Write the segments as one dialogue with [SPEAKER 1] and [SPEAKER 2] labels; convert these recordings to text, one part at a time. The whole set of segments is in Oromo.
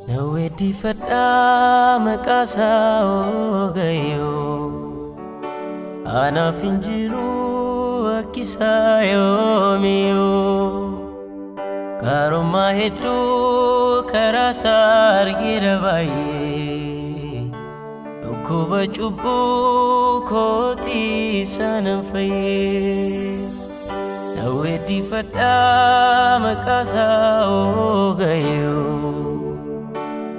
[SPEAKER 1] نودي فدا مكاسا وغيو أنا فنجرو أكيسا يوميو كاروما هدو كراسار غيرباي نكوبا چوبو كوتي سنفي نودي فدا مكاسا وغيو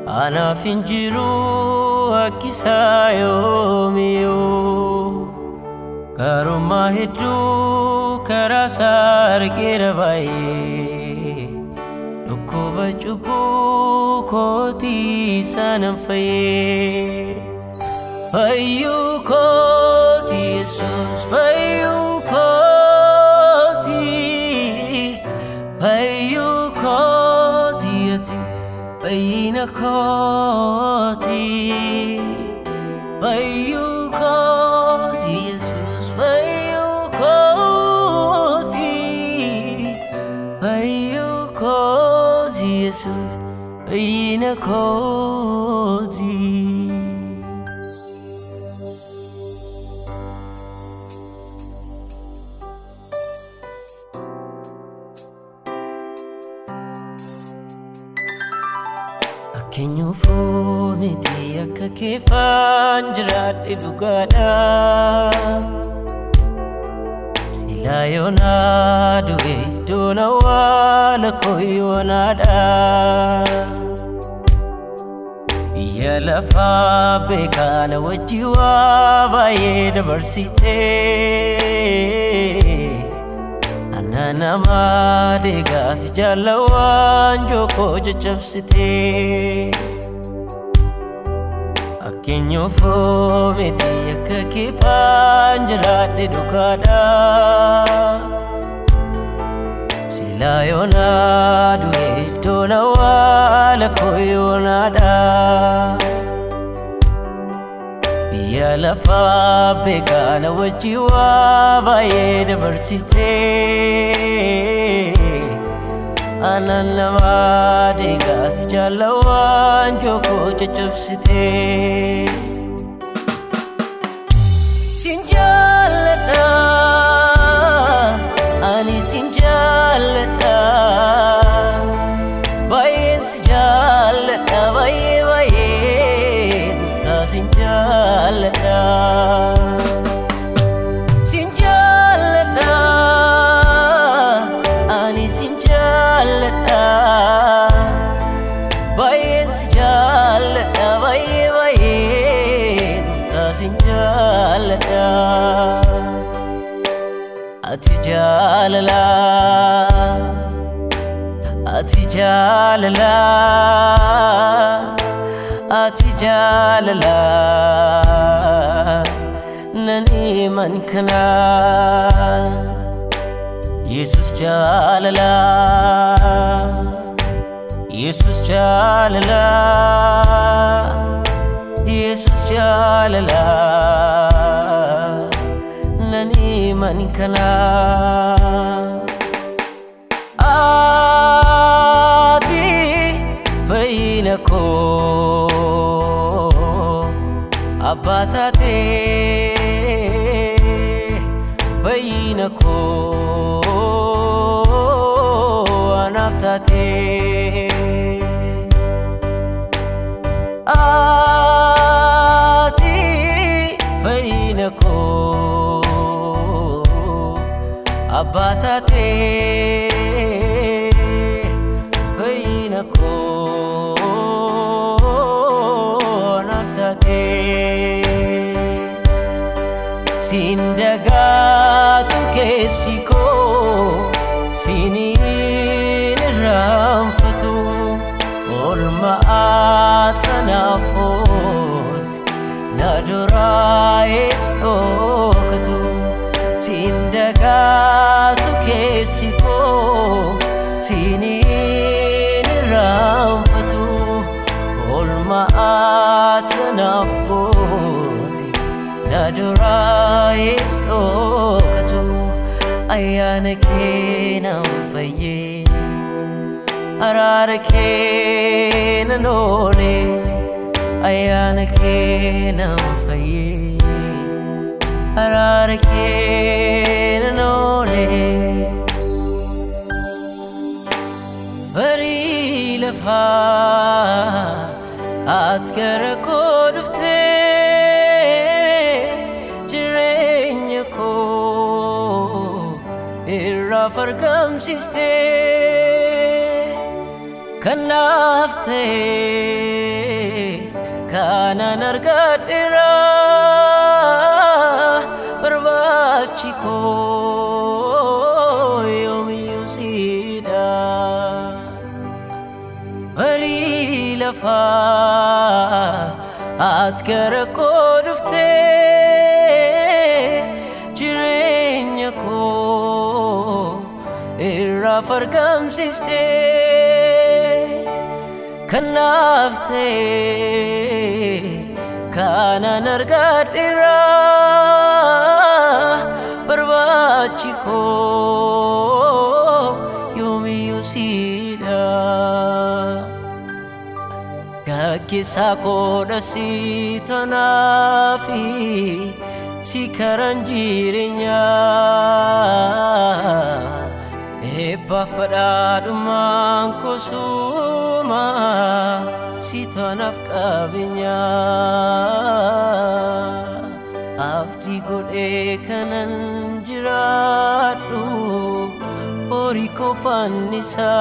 [SPEAKER 1] أنا فنجرو أكيسا يوميو كاروما هدو كراسار غيرباي نكوبا چوبو كوتي سنفي فايو كوتي يسوس فايو كوتي فايو كوتي يتي فاينا كوتي فايو كوتي يسوس فايو كوتي فايو كوتي يسوس فاينا كوتي Kenyu fomiti akka kefan jirade dugada sila yona duwe dona wala koyonada ya lafa bekana wajiwa baye dabarsite أنا ما دقاس جلوان جوكو جبستي أكين يفومتي يكا كيفان جراد دوكادا سلا يونادو إلتونا والا كويونادا يا لفا بكانا وجيوا بايد برسيتي أنا لما ديكاس جالوان جوكو جبستي سنجالتا أني سنجالتا باين سجالتا باي sinjalada sinjalada ani sinjalada bayin sinjalada bayin nufta sinjalada atijalala atijalala أتجاللا نني من كنا يسوس جاللا يسوس جاللا يسوس جاللا نني من كنا آتي فينكو أباتاتي بينكو أنافتاتي آتي بينكو أباتاتي بينكو Sindagatu kesiko sinin ramfatu olma atanafot nadurai okatu Sindagatu kesiko sinin ramfatu olma atanafot nadurai okatu ayana kenam faye ararake nanole ayana ke nam faye arare ke nanole bari lafa atkar ko dufte jirenya ko irra fargam siste kanafte kana nargadira parvachi ko yomi usida bari lafa atkar ko dufte jirenya ko irra fargam siste kanafte kana nargadira parvachi ko yomi usida gakisa ko dasi tanafi sikaran jirinya Epafadadumang kusuma sitanaf kabinya Afdi gode kanan jiradu Oriko fanisa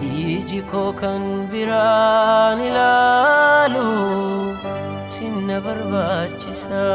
[SPEAKER 1] Ijiko kan birani lalu Sinna barbachisa